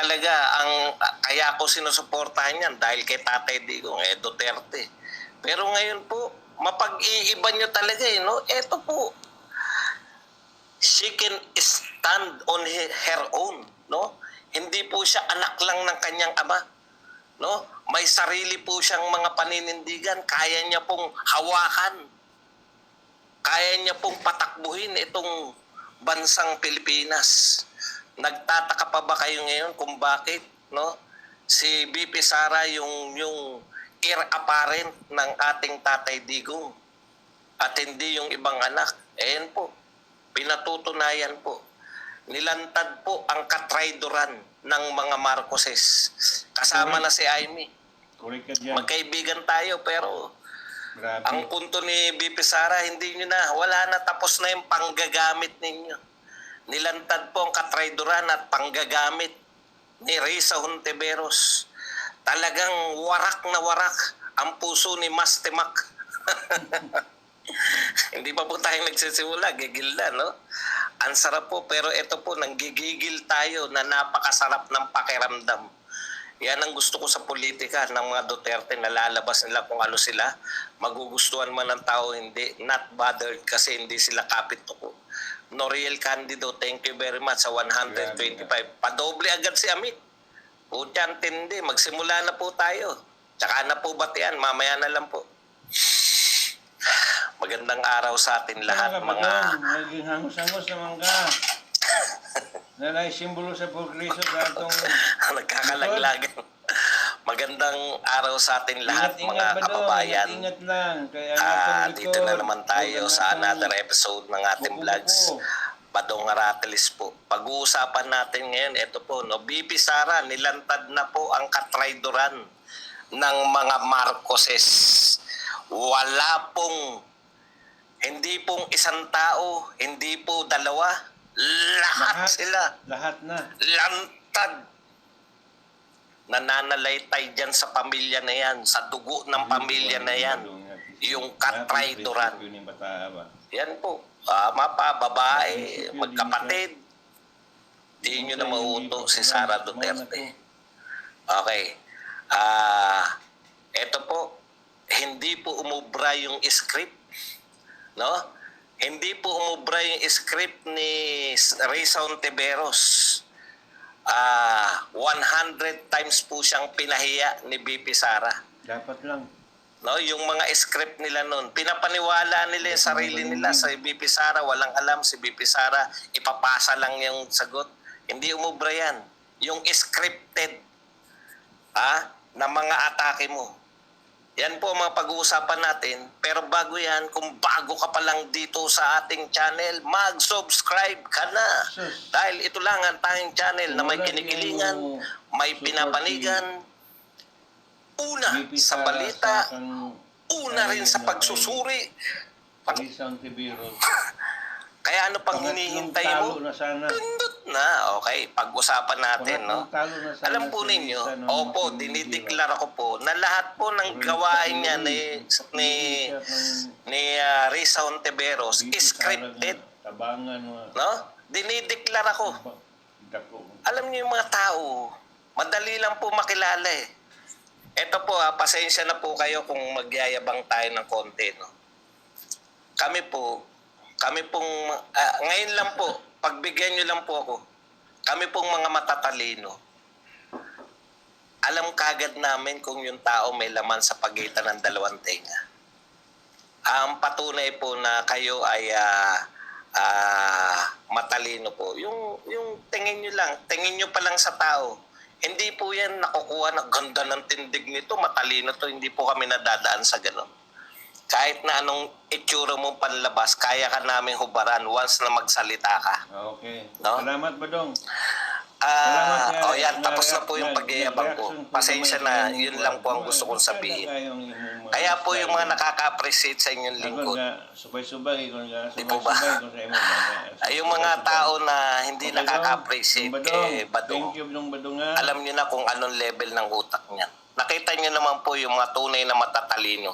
talaga kaya ako sinusuportahan yan dahil kay Tatay Digong, Duterte. Pero ngayon po, mapag-iiba nyo talaga no? Eto po, she can stand on her own, no? Hindi po siya anak lang ng kanyang ama, no? May sarili po siyang mga paninindigan, kaya niya pong hawakan. Kaya niya pong patakbuhin itong bansang Pilipinas. Nagtataka pa ba kayo ngayon kung bakit, no? Si BP Sara yung heir apparent ng ating Tatay Digong at hindi yung ibang anak. Ayan po, pinatutunayan po. Nilantad po ang katraidoran ng mga Marcoses. Kasama na si Amy. Magkaibigan tayo pero ang punto ni BP Sara, hindi nyo na, wala na, tapos na yung panggagamit ninyo. Nilantad po ang katraidoran at panggagamit ni Risa Hontiveros. Talagang warak na warak ang puso ni Mastimak. Hindi pa po tayo nagsisimula, gigil na, no? Ang sarap po, pero ito po, nanggigigil tayo na napakasarap ng pakiramdam. Yan ang gusto ko sa politika ng mga Duterte, nalalabas nila kung ano sila. Magugustuhan man ng tao, hindi. Not bothered kasi hindi sila kapit ko. Noriel Candido, thank you very much sa 125. Padoble agad si Amit. Putyan tindi, magsimula na po tayo. Tsaka na po batian, mamaya na lang po. Magandang araw sa atin lahat, mga... Naging hangus-hangus naman ka. Nalay simbolo sa progreso sa atong... Nagkakalaglagan. Magandang araw sa atin lahat, mga kababayan. Ingat lang. Dito na naman tayo sa another episode ng ating vlogs. Badong Aratelis po. Pag-uusapan natin ngayon, ito po, no, BP Sara, nilantad na po ang katraidoran ng mga Marcoses. Wala pong, hindi pong isang tao, hindi po dalawa, lahat sila. Lahat na. Lantad. Nananalaytay dyan sa pamilya na yan, sa dugo ng pamilya na yan, yung katraidoran. Yan po, mapa, babae, magkapatid. Di nyo na mauuto si Sara Duterte. Okay. Ito po, hindi po umubra yung script. No? Hindi po umubra yung script ni Risa Hontiveros. 100 times po siyang pinahiya ni BP Sara. Dapat lang. No, yung mga script nila noon, pinapaniwala nila yung sarili nila sa BP Sara, walang alam si BP Sara, ipapasa lang yung sagot. Hindi umubra yan. Yung scripted na mga atake mo. Yan po ang mga pag-uusapan natin. Pero bago yan, kung bago ka pa lang dito sa ating channel, mag-subscribe ka na. Dahil ito lang ang tanging channel na may kinikilingan, may pinapanigan, una sa balita, una rin sa pagsusuri. Kaya ano pang hinihintay mo? Pindot na. Okay, pag-usapan natin, no? Alam po ninyo, opo, dinideklara ko po na lahat po ng gawain niya ni Risa Hontiveros is scripted. No? Dinideklara ko. Alam niyo yung mga tao, madali lang po makilala eh. Ito po pasensya na po kayo kung magyayabang tayo ng konti, no? Kami pong, ngayon lang po, pagbigyan nyo lang po ako, kami pong mga matatalino. Alam kagad namin kung yung tao may laman sa pagitan ng dalawang tenga. Ang patunay po na kayo ay matalino po. Yung tingin nyo lang, tingin nyo pa lang sa tao. Hindi po yan nakukuha na ganda ng tindig nito, matalino to, hindi po kami nadadaan sa ganun. Kahit na anong itsura mong panlabas, kaya ka namin hubaran once na magsalita ka. Okay. No? Salamat, Badong. Yan, tapos na po yung pagyayabang ko. Pasensya na, yun lang po ang gusto kong sabihin. Kaya po yung mga nakaka-appreciate sa inyong lingkod. Subay-subay. Di po ba? Yung mga tao na hindi nakaka-appreciate kay Badong, alam nyo na kung anong level ng utak niya. Nakita nyo naman po yung mga tunay na matatalino.